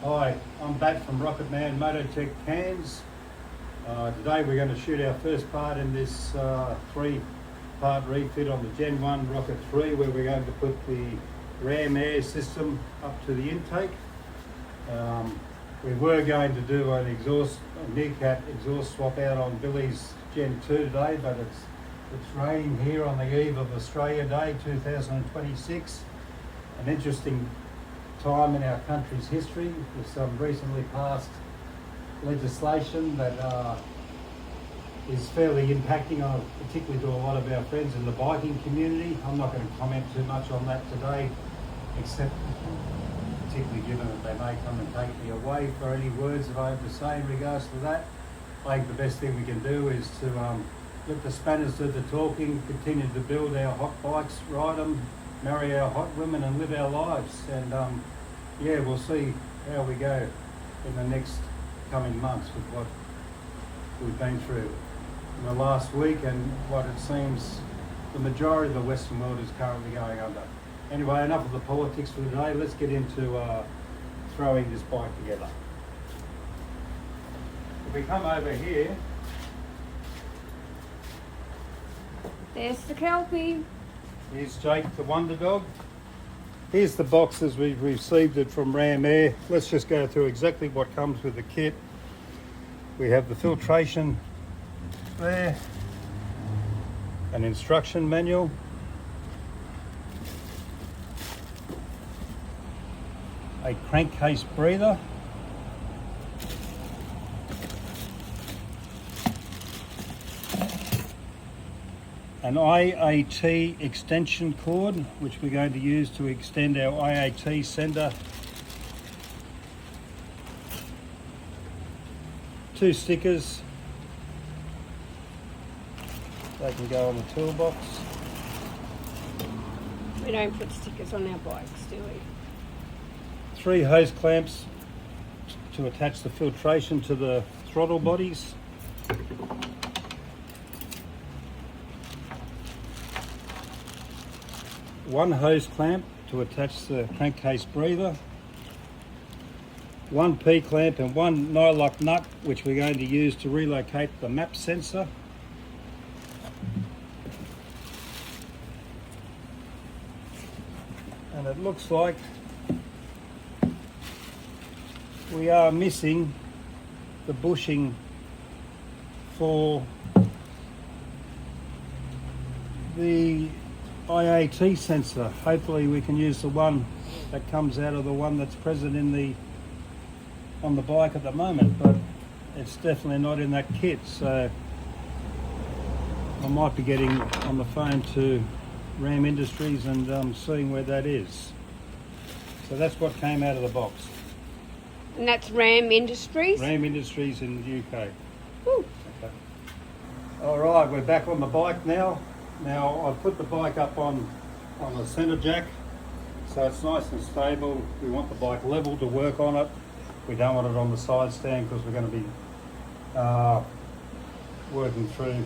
Hi, I'm back from Rocket Man Mototech Cairns. Today we're going to shoot our first part in this three-part refit on the Gen 1 Rocket 3, where we're going to put the RamAir system up to the intake. We were going to do a kneecap exhaust swap out on Billy's Gen 2 today, but it's raining here on the eve of Australia Day 2026. An interesting time in our country's history with some recently passed legislation that is fairly impacting on, particularly to a lot of our friends in the biking community. I'm not going to comment too much on that today, except particularly given that they may come and take me away for any words that I have to say in regards to that. I think the best thing we can do is to let the spanners do the talking, continue to build our hot bikes, ride them, marry our hot women and live our lives. And yeah, we'll see how we go in the next coming months with what we've been through in the last week and what it seems the majority of the Western world is currently going under. Anyway, enough of the politics for today. Let's get into throwing this bike together. If we come over here, there's the Kelpie. here's Jake the Wonder Dog. Here's the box as we've received it from RamAir. Let's just go through exactly what comes with the kit. We have the filtration there, an instruction manual, a crankcase breather, an IAT extension cord, which we're going to use to extend our IAT sender, two stickers, they can go on the toolbox. We don't put stickers on our bikes, do we? Three hose clamps to attach the filtration to the throttle bodies. One hose clamp to attach the crankcase breather, one P-clamp and one nylock nut, which we're going to use to relocate the map sensor. And it looks like we are missing the bushing for the IAT sensor. Hopefully we can use the one that comes out of the one that's present on the bike at the moment, but it's definitely not in that kit, so I might be getting on the phone to Ram Industries and seeing where that is. So that's what came out of the box. And that's Ram Industries? Ram Industries in the UK. Woo. Okay. All right, we're back on the bike now. Now I've put the bike up on the centre jack, so it's nice and stable. We want the bike level to work on it. We don't want it on the side stand because we're going to be working through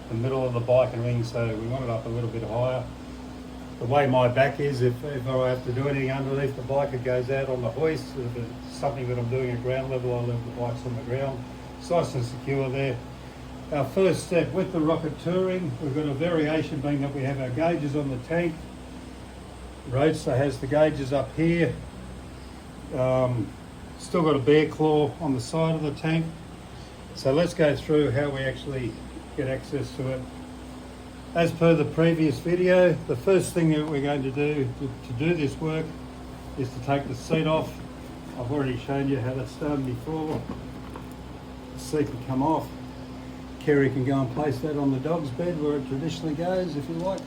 the middle of the bike and ring, so we want it up a little bit higher. The way my back is, if I have to do anything underneath the bike, it goes out on the hoist. If it's something that I'm doing at ground level, I'll leave the bikes on the ground. It's nice and secure there. Our first step with the Rocket Touring, we've got a variation being that we have our gauges on the tank. Roadster has the gauges up here. Still got a bear claw on the side of the tank. So let's go through how we actually get access to it. As per the previous video, the first thing that we're going to do to do this work is to take the seat off. I've already shown you how that's done before. The seat can come off. Kerry can go and place that on the dog's bed where it traditionally goes, if you like.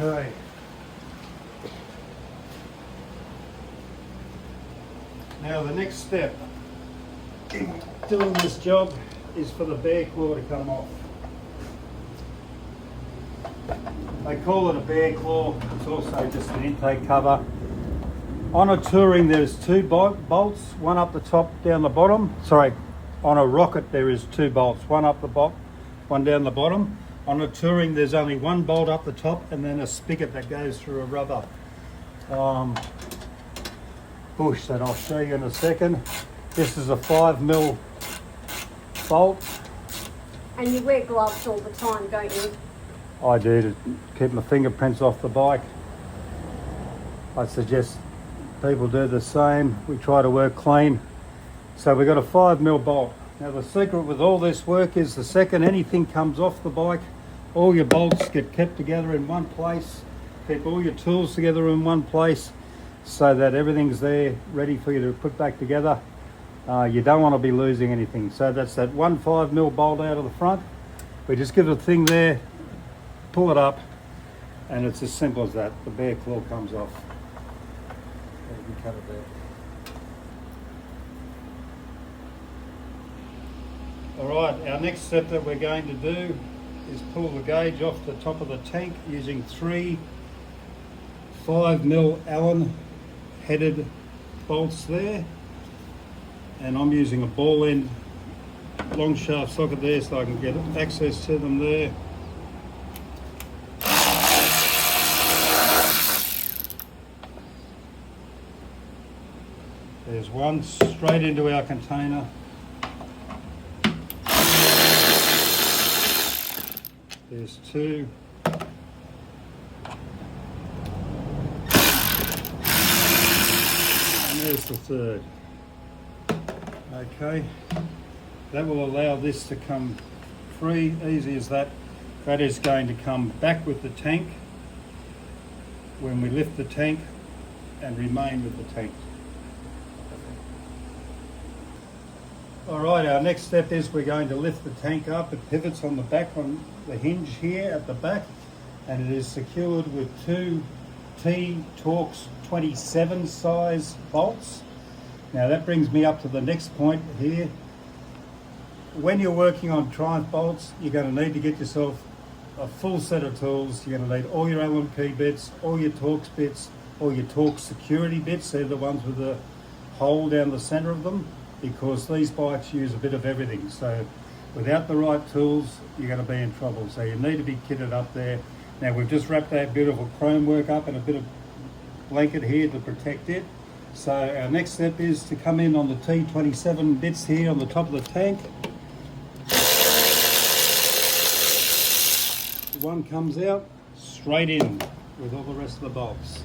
Okay. Now the next step in doing this job is for the bear claw to come off. They call it a bear claw. It's also just an intake cover. On a touring there's two bolts, one up the top, down the bottom. Sorry, on a Rocket there is two bolts, one up the one down the bottom. On a touring, there's only one bolt up the top and then a spigot that goes through a rubber bush that I'll show you in a second. This is a 5mm bolt. And you wear gloves all the time, don't you? I do, to keep my fingerprints off the bike. I suggest people do the same. We try to work clean. So we've got a 5mm bolt. Now the secret with all this work is the second anything comes off the bike, all your bolts get kept together in one place. Keep all your tools together in one place so that everything's there ready for you to put back together. You don't want to be losing anything. So that's that one 5mm bolt out of the front. We just give it a thing there, pull it up, and it's as simple as that. The bare claw comes off. You can cut it there. Alright, our next step that we're going to do is pull the gauge off the top of the tank using 3 5mm Allen headed bolts there. And I'm using a ball end long shaft socket there so I can get access to them there. There's one straight into our container. There's 2. And there's the 3rd. Okay, that will allow this to come free, easy as that. That is going to come back with the tank when we lift the tank and remain with the tank. Alright, our next step is we're going to lift the tank up. It pivots on the back on the hinge here at the back, and it is secured with 2 T-Torx 27 size bolts. Now that brings me up to the next point here. When you're working on Triumph bolts, you're going to need to get yourself a full set of tools. You're going to need all your Allen key bits, all your Torx bits, all your Torx security bits. They're the ones with the hole down the centre of them, because these bikes use a bit of everything. So without the right tools, you're going to be in trouble. So you need to be kitted up there. Now we've just wrapped that beautiful chrome work up in a bit of blanket here to protect it. So our next step is to come in on the T27 bits here on the top of the tank. One comes out straight in with all the rest of the bolts.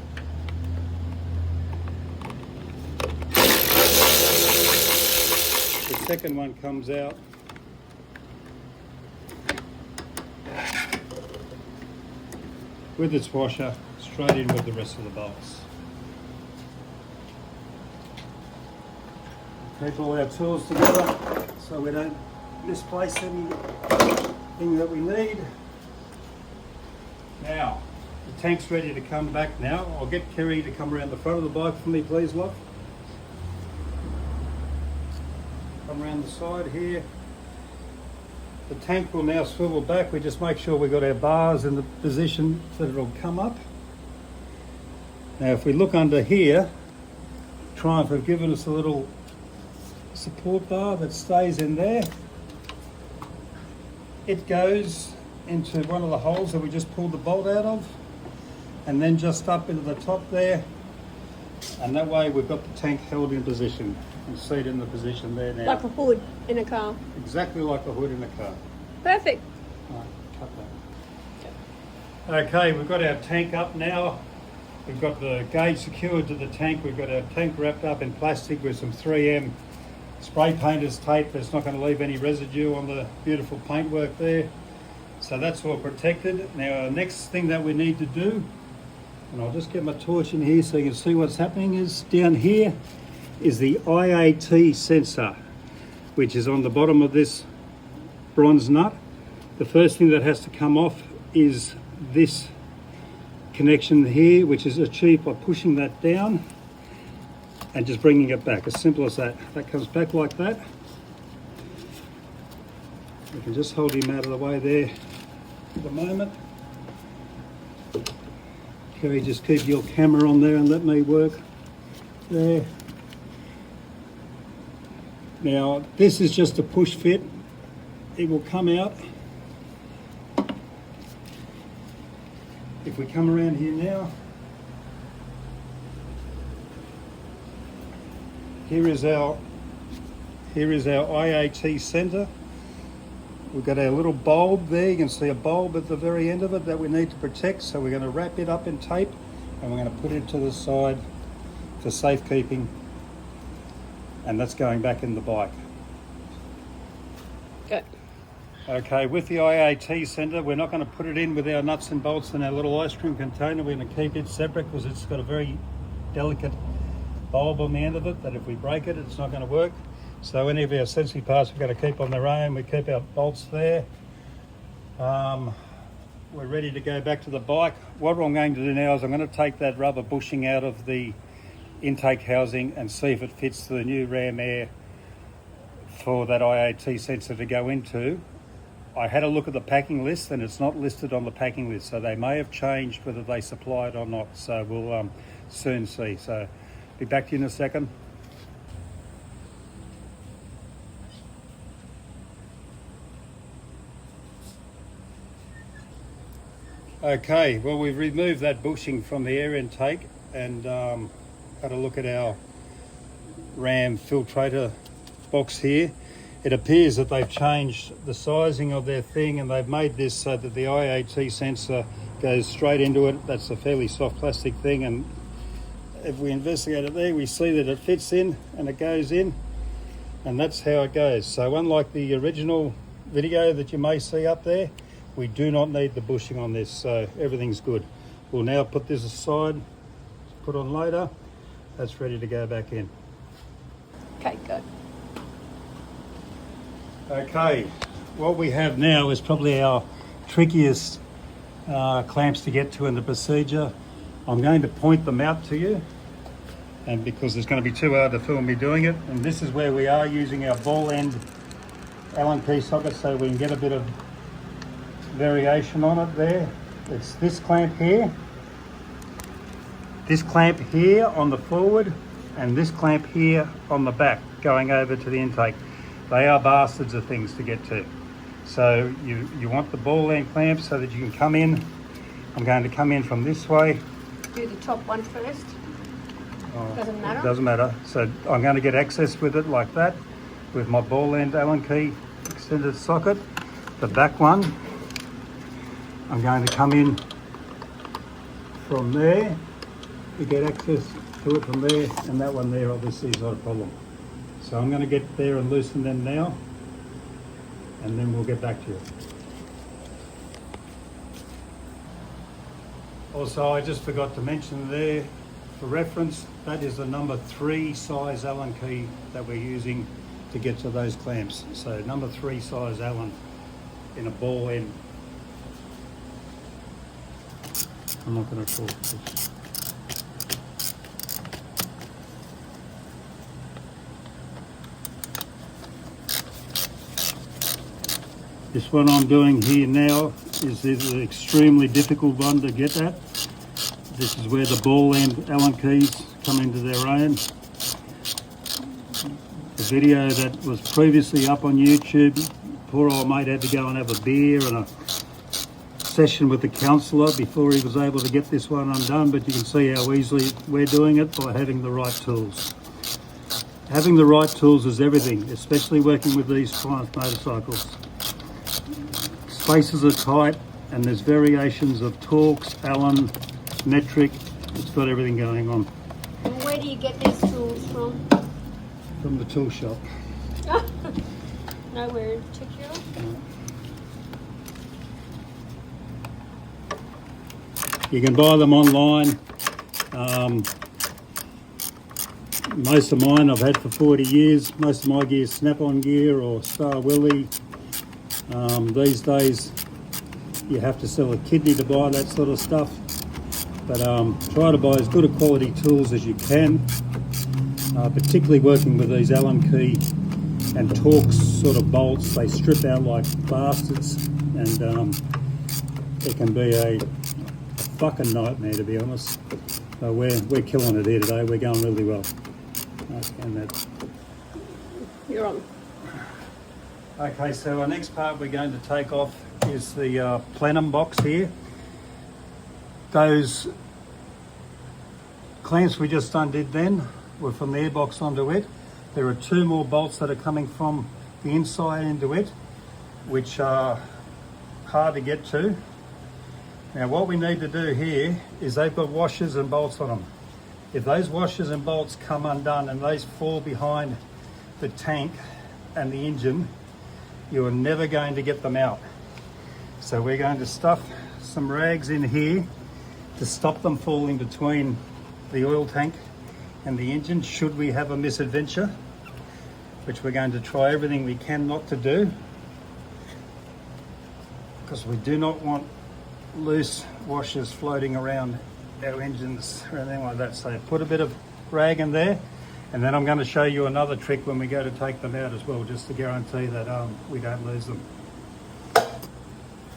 The second one comes out with its washer straight in with the rest of the bolts. Keep all our tools together so we don't misplace anything that we need. Now, the tank's ready to come back now. I'll get Kerry to come around the front of the bike for me, please, love. Come around the side here. The tank will now swivel back. We just make sure we've got our bars in the position so that it'll come up. Now, if we look under here, Triumph have given us a little support bar that stays in there. It goes into one of the holes that we just pulled the bolt out of, and then just up into the top there, and that way we've got the tank held in position. You can see it in the position there now. Like a hood in a car. Exactly like a hood in a car. Perfect. Right, cut that. Okay, we've got our tank up now. We've got the gauge secured to the tank. We've got our tank wrapped up in plastic with some 3M spray painter's tape that's not going to leave any residue on the beautiful paintwork there. So that's all protected. Now our next thing that we need to do, and I'll just get my torch in here so you can see what's happening, is down here is the IAT sensor, which is on the bottom of this bronze nut. The first thing that has to come off is this connection here, which is achieved by pushing that down and just bringing it back, as simple as that. That comes back like that. We can just hold him out of the way there for the moment. Kerry, just keep your camera on there and let me work there. Now, this is just a push fit. It will come out if we come around here now, here is our IAT centre. We've got our little bulb there. You can see a bulb at the very end of it that we need to protect. So we're going to wrap it up in tape and we're going to put it to the side for safekeeping. And that's going back in the bike. Good. Okay, with the IAT centre, we're not going to put it in with our nuts and bolts in our little ice cream container. We're going to keep it separate because it's got a very delicate bulb on the end of it that if we break it, it's not going to work. So any of our sensitive parts we're going to keep on their own. We keep our bolts there. We're ready to go back to the bike. What I'm going to do now is I'm going to take that rubber bushing out of the intake housing and see if it fits the new RamAir for that IAT sensor to go into. I had a look at the packing list and it's not listed on the packing list, so they may have changed whether they supply it or not. So we'll soon see. So be back to you in a second. Okay, well we've removed that bushing from the air intake and had a look at our Ram filtrator box here. It appears that they've changed the sizing of their thing and they've made this so that the IAT sensor goes straight into it. That's a fairly soft plastic thing, and if we investigate it there, we see that it fits in and it goes in, and that's how it goes. So unlike the original video that you may see up there, we do not need the bushing on this, so everything's good. We'll now put this aside, put on later. That's ready to go back in. Okay, good. Okay, what we have now is probably our trickiest clamps to get to in the procedure. I'm going to point them out to you, and because it's going to be too hard to film me doing it, and this is where we are using our ball end Allen key socket so we can get a bit of variation on it there. It's this clamp here on the forward, and this clamp here on the back going over to the intake. They are bastards of things to get to. So you want the ball end clamp so that you can come in. I'm going to come in from this way. Do the top one first. Doesn't matter? It doesn't matter. So I'm going to get access with it like that, with my ball end Allen key extended socket. The back one, I'm going to come in from there to get access to it from there, and that one there obviously is not a problem. So I'm going to get there and loosen them now, and then we'll get back to you. Also, I just forgot to mention there, for reference, that is the number 3 size Allen key that we're using to get to those clamps. So number 3 size Allen in a ball end. I'm not going to talk this. This one I'm doing here now is an extremely difficult one to get at. This is where the ball end Allen keys come into their own. The video that was previously up on YouTube, poor old mate had to go and have a beer and a session with the counsellor before he was able to get this one undone, but you can see how easily we're doing it by having the right tools. Having the right tools is everything, especially working with these Triumph motorcycles. Spaces are tight and there's variations of Torx, Allen, metric. It's got everything going on. And where do you get these tools from? From the tool shop. Nowhere in particular? You can buy them online. Most of mine I've had for 40 years. Most of my gear is Snap-on gear or Star Willy. These days you have to sell a kidney to buy that sort of stuff. But try to buy as good a quality tools as you can, particularly working with these Allen key and Torx sort of bolts. They strip out like bastards, and it can be a fucking nightmare, to be honest. We're killing it here today. We're going really well. And that. You're on. Okay, so our next part we're going to take off is the plenum box here. Those clamps we just undid then were from the airbox onto it. There are 2 more bolts that are coming from the inside into it, which are hard to get to. Now what we need to do here is they've got washers and bolts on them. If those washers and bolts come undone and those fall behind the tank and the engine, you are never going to get them out. So we're going to stuff some rags in here to stop them falling between the oil tank and the engine should we have a misadventure, which we're going to try everything we can not to do, because we do not want loose washers floating around our engines or anything like that. So put a bit of rag in there, and then I'm going to show you another trick when we go to take them out as well, just to guarantee that we don't lose them.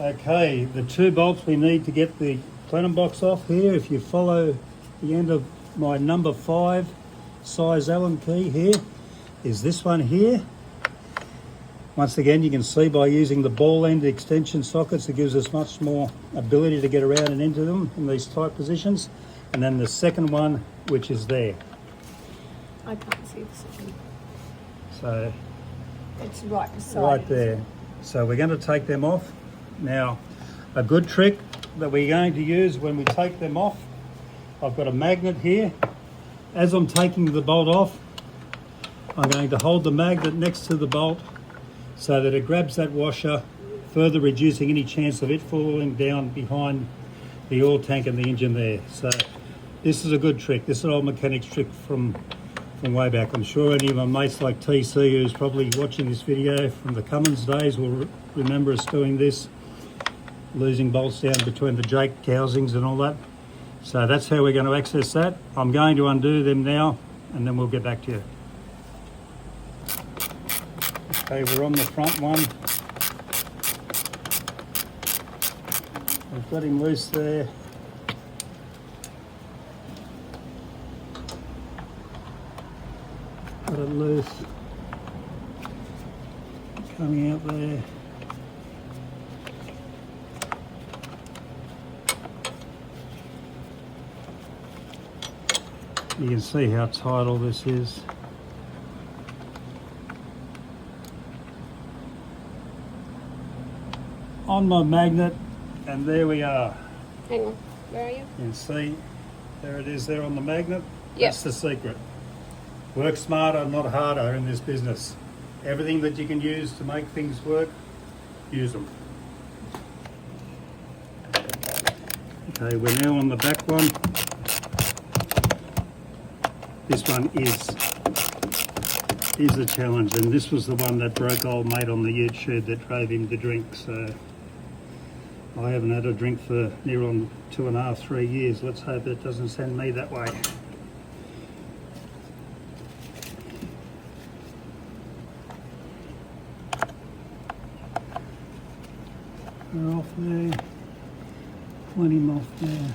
Okay, the 2 bolts we need to get the plenum box off here, if you follow the end of my number 5 size Allen key here, is this one here. Once again, you can see by using the ball end extension sockets, it gives us much more ability to get around and into them in these tight positions. And then the second one, which is there. I can't see the second. So It's right beside right it. there. So we're going to take them off. Now, a good trick that we're going to use when we take them off, I've got a magnet here. As I'm taking the bolt off, I'm going to hold the magnet next to the bolt so that it grabs that washer, further reducing any chance of it falling down behind the oil tank and the engine there. So this is a good trick. This is an old mechanic's trick from way back. I'm sure any of my mates like TC, who's probably watching this video from the Cummins days, will remember us doing this, losing bolts down between the Jake housings and all that. So that's how we're going to access that. I'm going to undo them now, and then we'll get back to you. Okay, we're on the front one. We've got him loose there. Got it loose. Coming out there. You can see how tight all this is. On my magnet, and there we are. Hang on, where are you? You can see, there it is there on the magnet. Yep. That's the secret. Work smarter, not harder in this business. Everything that you can use to make things work, use them. Okay, we're now on the back one. This one is a challenge, and this was the one that broke old mate on the ute shed that drove him to drink. So I haven't had a drink for near on 2.5, 3 years. Let's hope it doesn't send me that way. We're off there. Put him off there.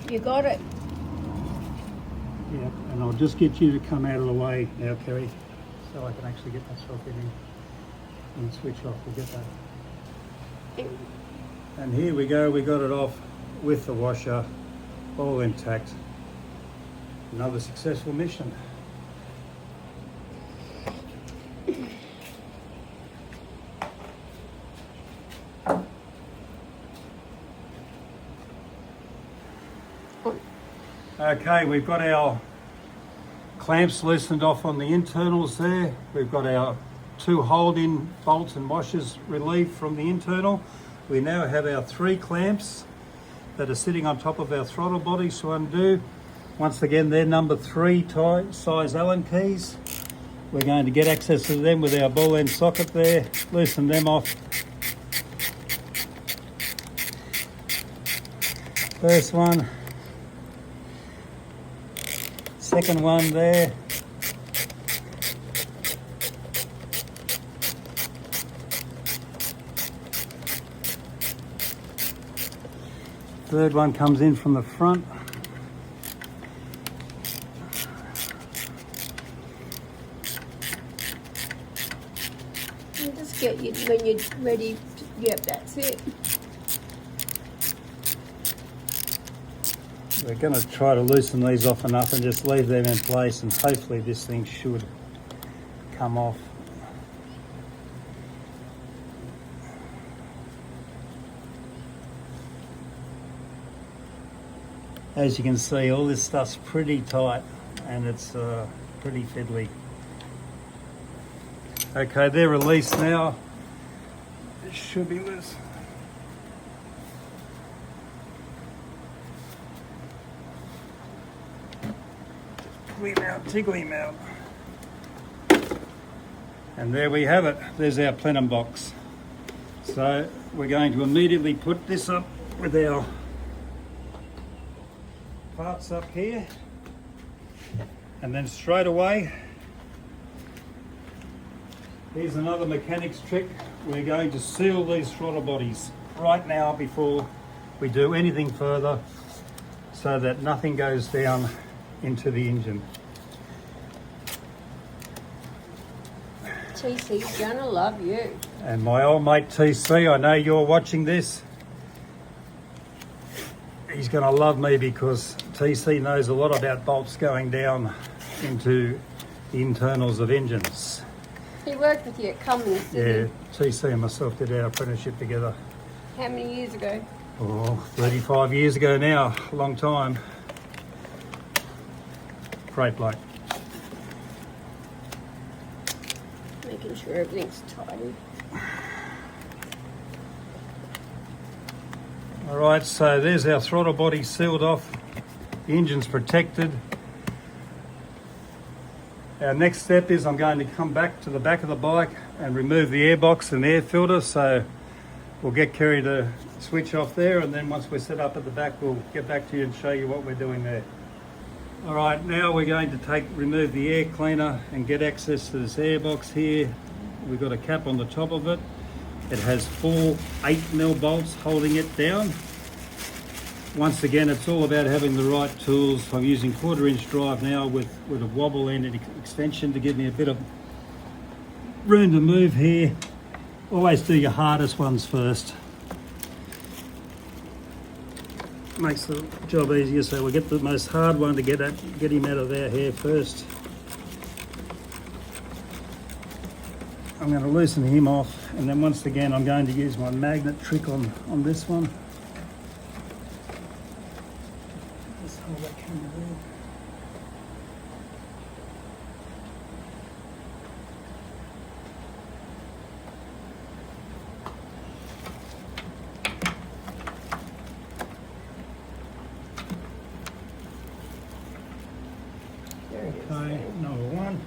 You got it. Yeah, and I'll just get you to come out of the way now, Kerry, so I can actually get myself in here and switch off. We'll get that. And here we go, we got it off with the washer, all intact. Another successful mission. Okay, we've got our clamps loosened off on the internals there. We've got our 2 hold-in bolts and washers relieved from the internal. We now have our 3 clamps that are sitting on top of our throttle bodies to undo. Once again, they're number 3 size Allen keys. We're going to get access to them with our ball end socket there, loosen them off. First one. Second one there. Third one comes in from the front. get you when you're ready. Yep, that's it. We're going to try to loosen these off enough and just leave them in place, and hopefully this thing should come off. As you can see, all this stuff's pretty tight and it's pretty fiddly. Okay, they're released now. It should be loose. Pull him out, tickle him out. And there we have it. There's our plenum box. So we're going to immediately put this up with our parts up here, and then straight away, here's another mechanic's trick. We're going to seal these throttle bodies right now before we do anything further, so that nothing goes down into the engine. TC's gonna love you. And my old mate TC, I know you're watching this. He's going to love me because TC knows a lot about bolts going down into the internals of engines. He worked with you at Cummins, Yeah, didn't TC and myself did our apprenticeship together. he? How many years ago? Oh, 35 years ago now, a long time. Great bloke. Making sure everything's tidy. All right, so there's our throttle body sealed off. The engine's protected. Our next step is I'm going to come back to the back of the bike and remove the airbox and air filter. So we'll get Kerry to switch off there, and then once we're set up at the back, we'll get back to you and show you what we're doing there. All right, now we're going to remove the air cleaner and get access to this airbox here. We've got a cap on the top of it. It has 4 8mm bolts holding it down. Once again, it's all about having the right tools. I'm using 1/4-inch drive now with a wobble and an extension to give me a bit of room to move here. Always do your hardest ones first. Makes the job easier, so we'll get the most hard one to get him out of our hair first. I'm going to loosen him off, and then once again I'm going to use my magnet trick on this one. Just hold that camera there. There it is. Okay, number 1.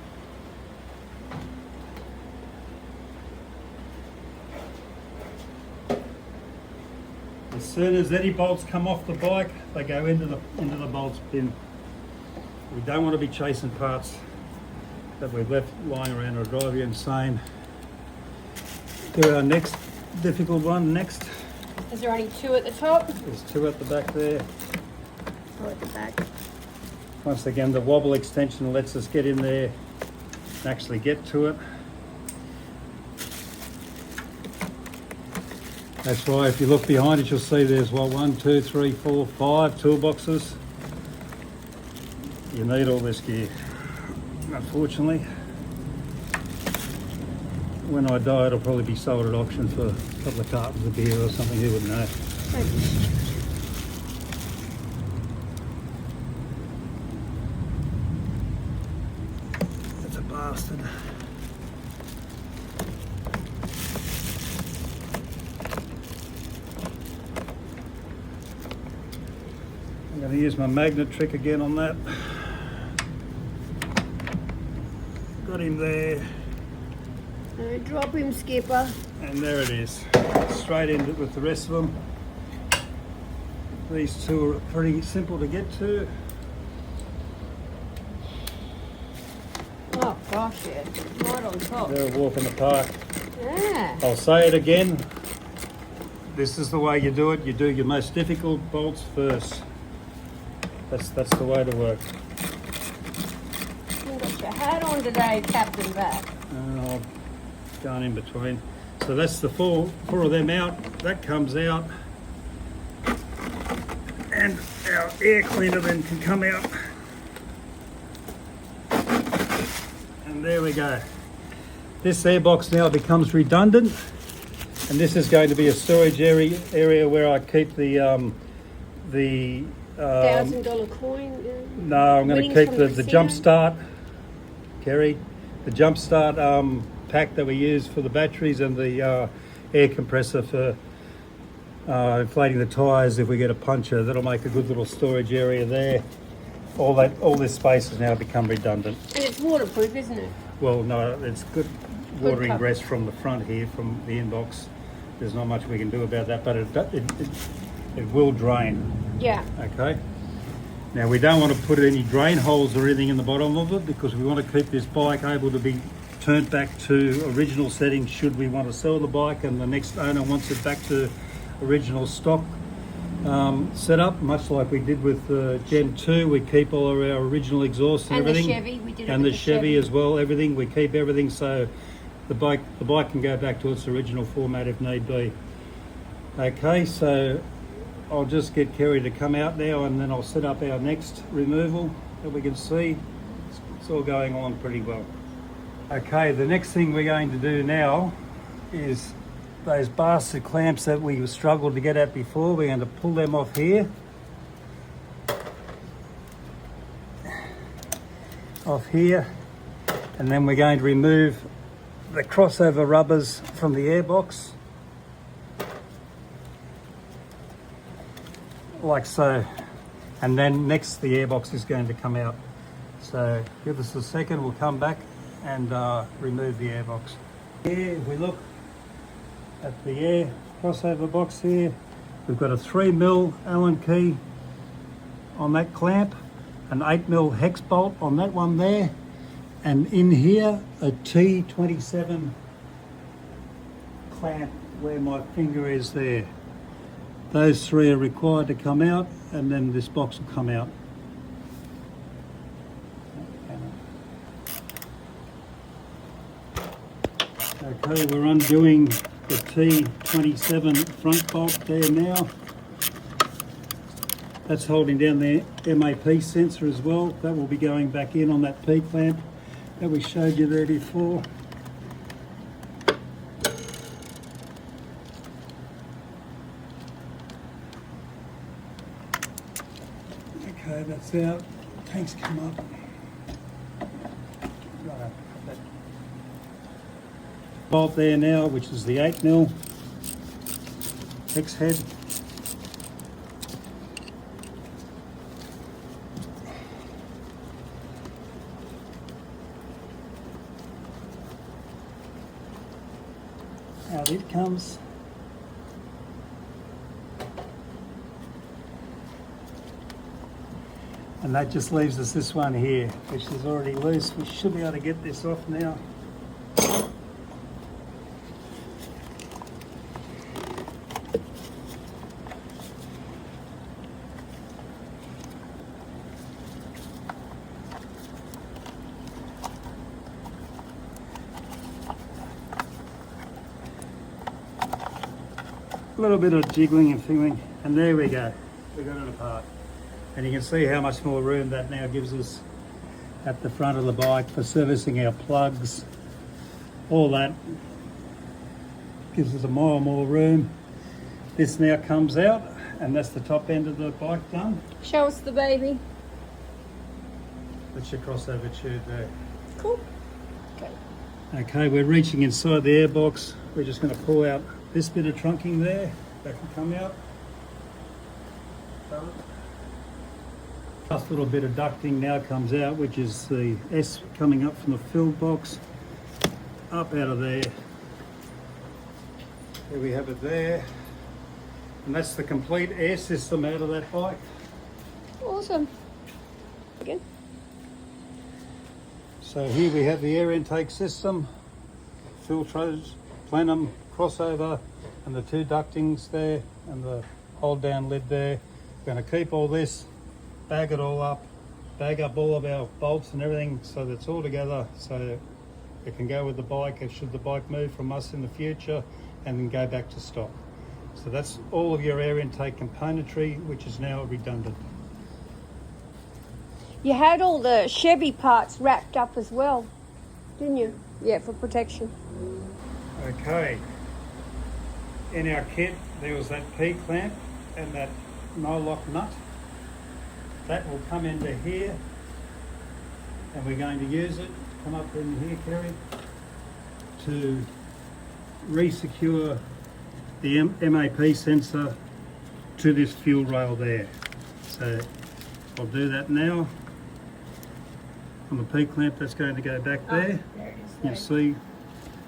As soon as any bolts come off the bike, they go into the bolts bin. We don't want to be chasing parts that we've left lying around or drive you insane. Do our next difficult one next. Is there only 2 at the top? There's 2 at the back there. Or at the back? Once again, the wobble extension lets us get in there and actually get to it. That's why if you look behind it, you'll see there's 1, 2, 3, 4, 5 toolboxes. You need all this gear. Unfortunately, when I die, it'll probably be sold at auction for a couple of cartons of beer or something. Who would know? That's a bastard. I'm going to use my magnet trick again on that. Got him there. Drop him, skipper. And there it is. Straight in with the rest of them. These 2 are pretty simple to get to. Oh gosh, yeah. Right on top. They're a walk in the park. Yeah. I'll say it again. This is the way you do it. You do your most difficult bolts first. That's the way to work. You got your hat on today, Captain Back. And I'll go in between. So that's the four of them out. That comes out. And our air cleaner then can come out. And there we go. This airbox now becomes redundant. And this is going to be a storage area where I keep the $1,000 coin. no, I'm going to keep the jump start, Kerry, the jump start pack that we use for the batteries, and the air compressor for inflating the tyres if we get a puncture. That'll make a good little storage area there. All this space has now become redundant. And it's waterproof, isn't it? Well, no, it's good water cover. ingress from the front here, from the inbox. There's not much we can do about that, but it will drain. Yeah. Okay. Now we don't want to put any drain holes or anything in the bottom of it, because we want to keep this bike able to be turned back to original settings should we want to sell the bike and the next owner wants it back to original stock setup, much like we did with Gen 2. We keep all of our original exhaust and everything. And the Chevy, we did it and with the Chevy as well, everything. We keep everything so the bike can go back to its original format if need be. Okay, so I'll just get Kerry to come out now and then I'll set up our next removal that we can see. It's all going on pretty well. Okay, the next thing we're going to do now is those bastard clamps that we struggled to get at before. We're going to pull them off here. And then we're going to remove the crossover rubbers from the airbox. Like so. And then next the airbox is going to come out. So give us a second, we'll come back and remove the airbox. Here, if we look at the air crossover box here, we've got a 3mm Allen key on that clamp, an 8mm hex bolt on that one there, and in here a T27 clamp where my finger is there. Those three are required to come out, and then this box will come out. Okay, we're undoing the T27 front bolt there now. That's holding down the MAP sensor as well. That will be going back in on that P clamp that we showed you there before. Okay, that's out. Tanks come up. Right, that bolt there now, which is the 8mm hex head. Out it comes. And that just leaves us this one here, which is already loose. We should be able to get this off now. A little bit of jiggling and fiddling, and there we go. We got it apart. And you can see how much more room that now gives us at the front of the bike for servicing our plugs. All that gives us a mile more room. This now comes out, and that's the top end of the bike done. Show us the baby. That's your crossover tube there. Cool. Okay. Okay, we're reaching inside the airbox. We're just going to pull out this bit of trunking there. That can come out. Last little bit of ducting now comes out, which is the S coming up from the filled box, up out of there. There we have it there. And that's the complete air system out of that bike. Awesome. Again. So here we have the air intake system, filters, plenum, crossover, and the two ductings there, and the hold down lid there. We're going to keep all this, bag it all up, bag up all of our bolts and everything so that it's all together, so It can go with the bike should the bike move from us in the future and then go back to stock. So that's all of your air intake componentry, which is now redundant. You had all the Chevy parts wrapped up as well, didn't you? Yeah, for protection. Okay. In our kit, there was that P-clamp and that no-lock nut. That will come into here, and we're going to use it, come up in here, Kerry, to re-secure the MAP sensor to this fuel rail there. So I'll do that now. On the P-clamp, that's going to go back there. There it is. You see,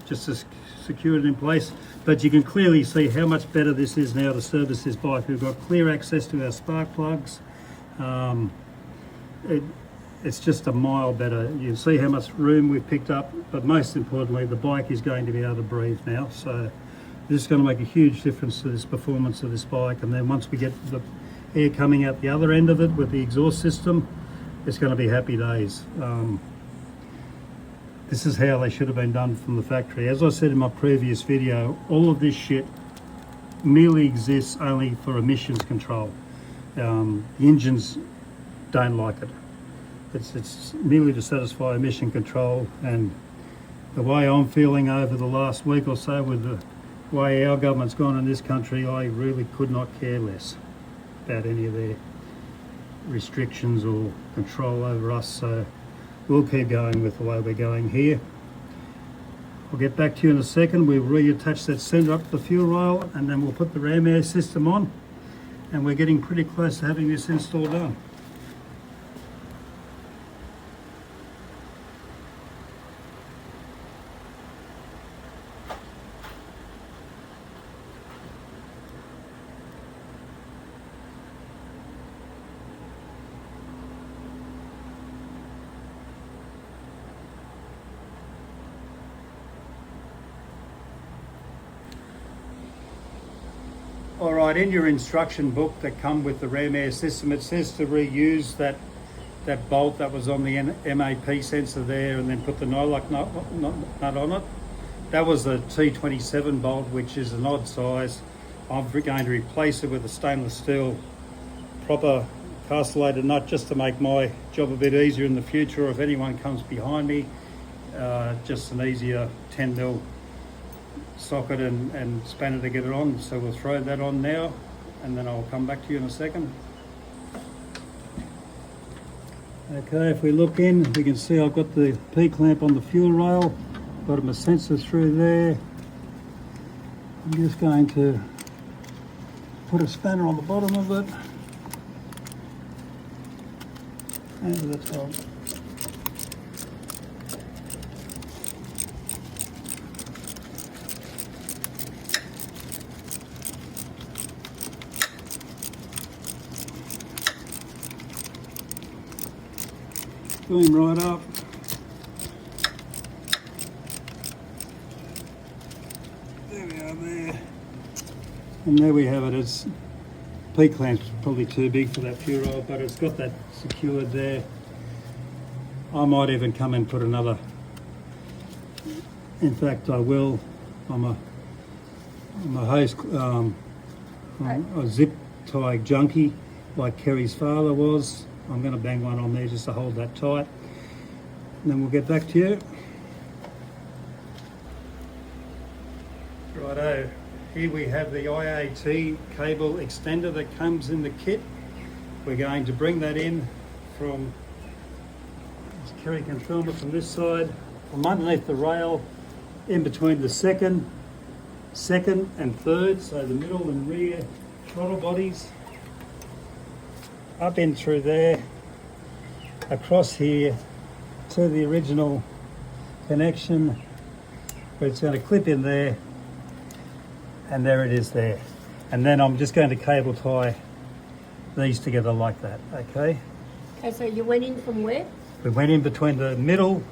just to secure it in place. But you can clearly see how much better this is now to service this bike. We've got clear access to our spark plugs. It's just a mile better. You see how much room we've picked up, but most importantly, the bike is going to be able to breathe now. So this is going to make a huge difference to this performance of this bike. And then once we get the air coming out the other end of it with the exhaust system, it's going to be happy days. This is how they should have been done from the factory. As I said in my previous video, all of this shit merely exists only for emissions control. The engines don't like it. It's merely to satisfy emission control, and the way I'm feeling over the last week or so with the way our government's gone in this country, I really could not care less about any of their restrictions or control over us. So we'll keep going with the way we're going here. I'll get back to you in a second. We'll reattach that sender up to the fuel rail, and then we'll put the RamAir system on, and we're getting pretty close to having this install done. All right, in your instruction book that come with the RamAir system, it says to reuse that bolt that was on the MAP sensor there, and then put the no-lock nut on it. That was a T27 bolt, which is an odd size. I'm going to replace it with a stainless steel proper castellated nut, just to make my job a bit easier in the future. If anyone comes behind me, just an easier 10mm socket and spanner to get it on. So we'll throw that on now, and then I'll come back to you in a second. Okay, if we look in, we can see I've got the P-clamp on the fuel rail, got my sensor through there. I'm just going to put a spanner on the bottom of it. Over the top. Boom, right up. There we are there. And there we have it. It's P-clamp's probably too big for that fuel rail, but it's got that secured there. I might even come and put another. In fact, I will. I'm a host, a zip tie junkie like Kerry's father was. I'm going to bang one on there just to hold that tight, and then we'll get back to you. Righto, here we have the IAT cable extender that comes in the kit. We're going to bring that in from, as Kerry can film it from this side, from underneath the rail, in between the second and third, so the middle and rear throttle bodies. Up in through there, across here to the original connection, where it's going to clip in there, and there it is there. And then I'm just going to cable tie these together like that, okay? Okay, so you went in from where? We went in between the middle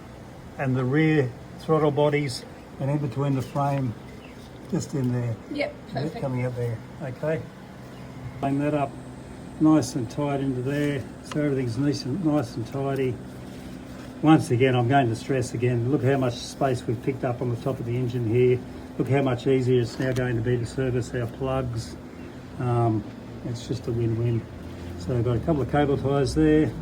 and the rear throttle bodies, and in between the frame, just in there. Yep, perfect. Coming up there, okay? Line that up nice and tight into there, so everything's nice and tidy. once again, I'm going to stress again, look how much space we've picked up on the top of the engine here. Look how much easier it's now going to be to service our plugs. It's just a win-win. So I've got a couple of cable ties there.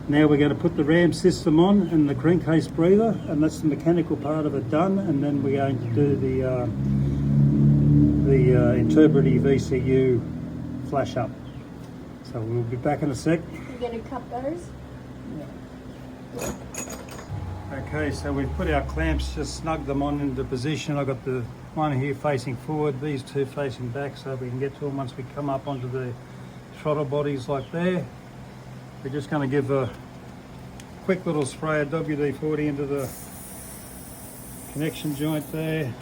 Now we're going to put the RAM system on and the crankcase breather, and that's the mechanical part of it done, and then we're going to do the Interpretive VCU flash up. So we'll be back in a sec. You're going to cut those? Okay, so we've put our clamps, just snug them on into position. I've got the one here facing forward, these two facing back, so we can get to them once we come up onto the throttle bodies like there. We're just going to give a quick little spray of WD-40 into the connection joint there.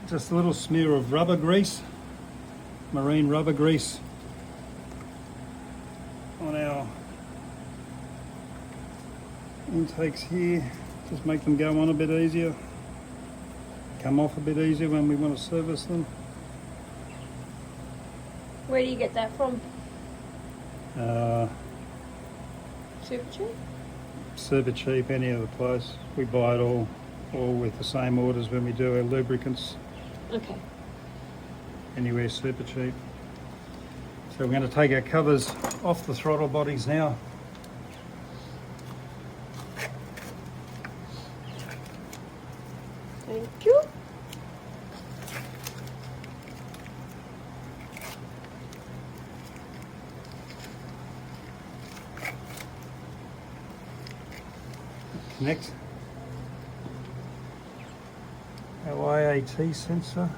Just a little smear of rubber grease, marine rubber grease, on our intakes here. Just make them go on a bit easier, come off a bit easier when we want to service them. Where do you get that from? Super cheap? Super cheap, any other place. We buy it all with the same orders when we do our lubricants. Okay. Anywhere super cheap. So we're going to take our covers off the throttle bodies now. Thank you. Connect our IAT sensor.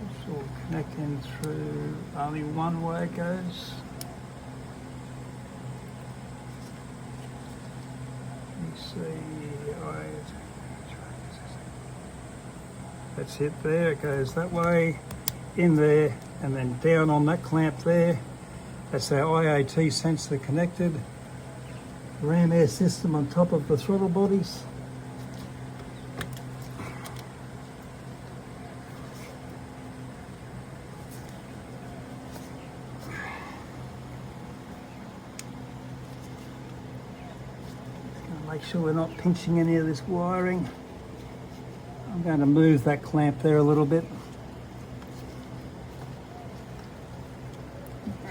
It's all connecting through only one way it goes. You see, that's it there, it goes that way, in there, and then down on that clamp there. That's our IAT sensor connected. RamAir system on top of the throttle bodies. Make sure we're not pinching any of this wiring. I'm going to move that clamp there a little bit.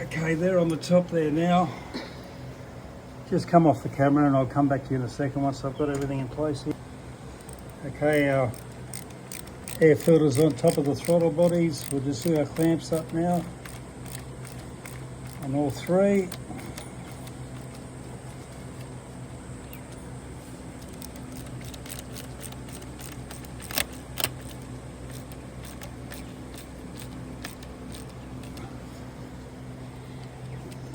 Okay, they're on the top there now. Just come off the camera and I'll come back to you in a second once I've got everything in place here. Okay, our air filter's on top of the throttle bodies. We'll just do our clamps up now on all three.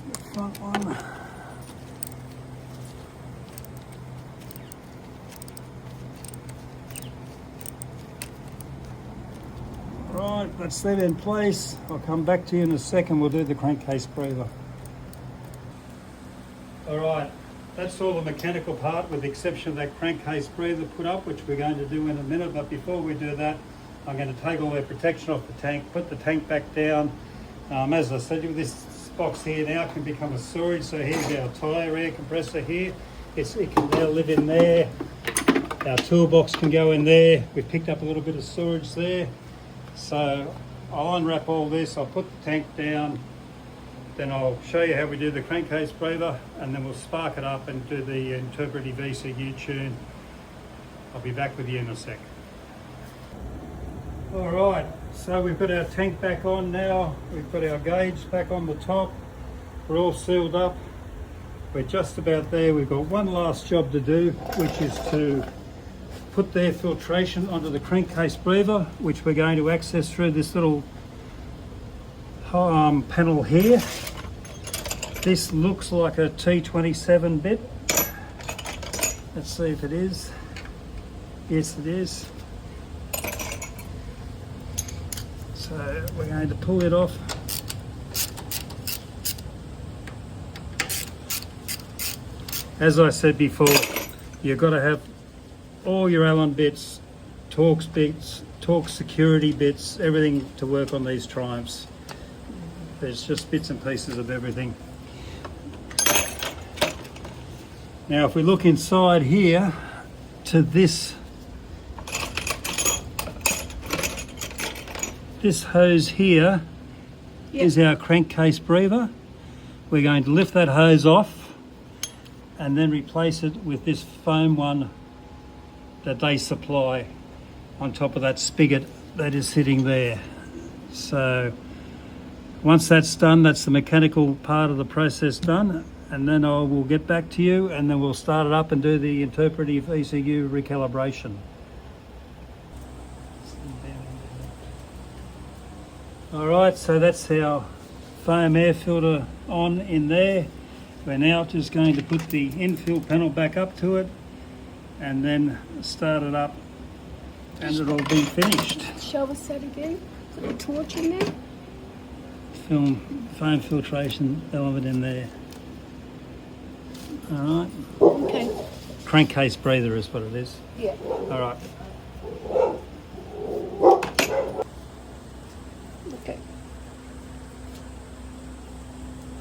The front one. Right, that's that in place. I'll come back to you in a second. We'll do the crankcase breather. All right, that's all the mechanical part with the exception of that crankcase breather put up, which we're going to do in a minute. But before we do that, I'm going to take all the protection off the tank, put the tank back down. As I said, this box here now can become a storage. So here's our tyre air compressor here. It can now live in there. Our toolbox can go in there. We've picked up a little bit of storage there. So I'll unwrap all this, I'll put the tank down, then I'll show you how we do the crankcase breather, and then we'll spark it up and do the Interpretive VCU tune. I'll be back with you in a sec. All right, so we've got our tank back on now, we've got our gauge back on the top, we're all sealed up, we're just about there. We've got one last job to do, which is to put their filtration onto the crankcase breather, which we're going to access through this little panel here. This looks like a T27 bit. Let's see if it is. Yes, it is. So we're going to pull it off. As I said before, you've got to have all your Allen bits, Torx security bits, everything to work on these Triumphs. There's just bits and pieces of everything. Now if we look inside here to this hose here is our crankcase breather. We're going to lift that hose off and then replace it with this foam one that they supply on top of that spigot that is sitting there. So once that's done, that's the mechanical part of the process done, and then I will get back to you and then we'll start it up and do the interpretive ECU recalibration. Alright, so that's our foam air filter on in there. We're now just going to put the infill panel back up to it and then start it up and it'll be finished. Show us that again. Put the torch in there. Foam filtration element in there. Alright. Okay. Crankcase breather is what it is. Yeah. Alright. Okay.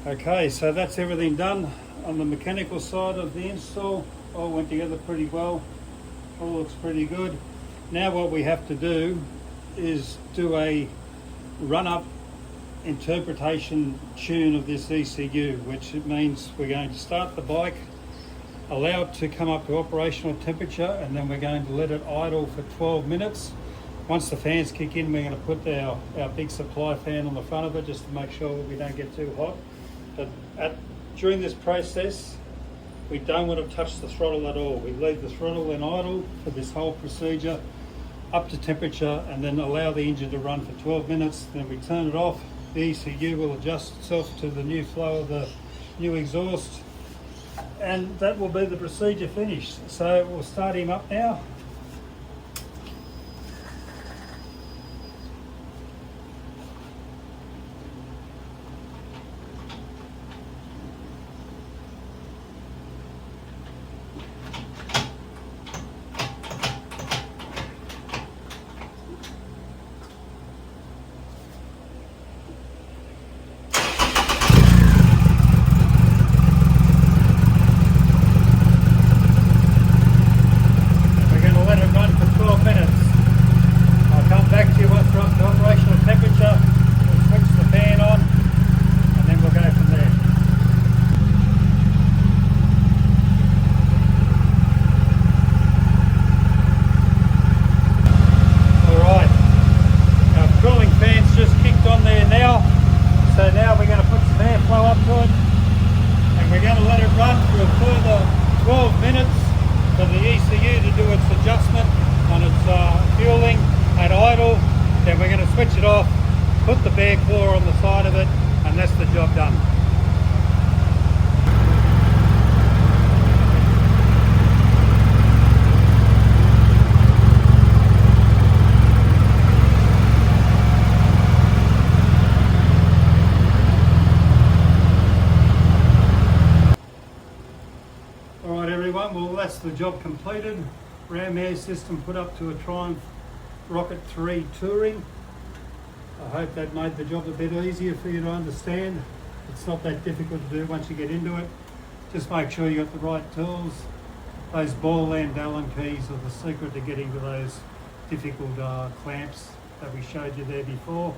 Okay, so that's everything done on the mechanical side of the install. All went together pretty well. All looks pretty good. Now what we have to do is do a run-up interpretation tune of this ECU, which means we're going to start the bike, allow it to come up to operational temperature, and then we're going to let it idle for 12 minutes. Once the fans kick in, we're going to put our big supply fan on the front of it just to make sure we don't get too hot. But during this process, we don't want to touch the throttle at all. We leave the throttle in idle for this whole procedure up to temperature and then allow the engine to run for 12 minutes. Then we turn it off. The ECU will adjust itself to the new flow of the new exhaust, and that will be the procedure finished. So we'll start him up now. For the ECU to do its adjustment on its fueling at idle, then we're going to switch it off, put the bear claw on the side of it, and that's the job done. Well, that's the job completed. RamAir system put up to a Triumph Rocket 3 Touring. I hope that made the job a bit easier for you to understand. It's not that difficult to do once you get into it. Just make sure you got the right tools. Those ball end Allen keys are the secret to getting to those difficult clamps that we showed you there before.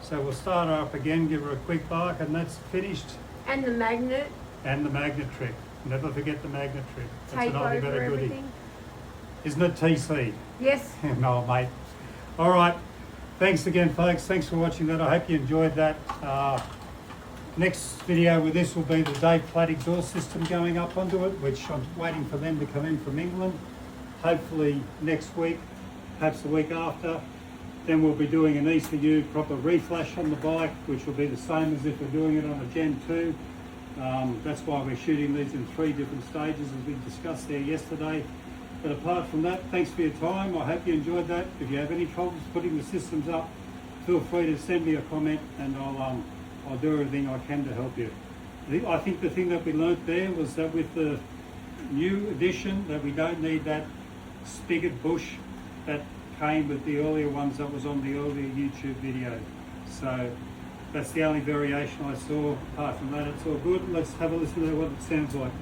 So we'll start her up again, give her a quick bark, and that's finished. And the magnet. And the magnet trick. Never forget the magnet trick. That's Tape another over better goodie. everything. Isn't it TC? Yes. No, mate. All right. Thanks again, folks. Thanks for watching that. I hope you enjoyed that. Next video with this will be the Dave Platt exhaust system going up onto it, which I'm waiting for them to come in from England. Hopefully next week, perhaps the week after. Then we'll be doing an ECU proper reflash on the bike, which will be the same as if we're doing it on a Gen 2. That's why we're shooting these in 3 different stages as we discussed there yesterday. But apart from that, thanks for your time. I hope you enjoyed that. If you have any problems putting the systems up, feel free to send me a comment and I'll do everything I can to help you. I think the thing that we learnt there was that with the new edition that we don't need that spigot bush that came with the earlier ones that was on the earlier YouTube video. So That's the only variation I saw. Apart from that, it's all good. Let's have a listen to what it sounds like.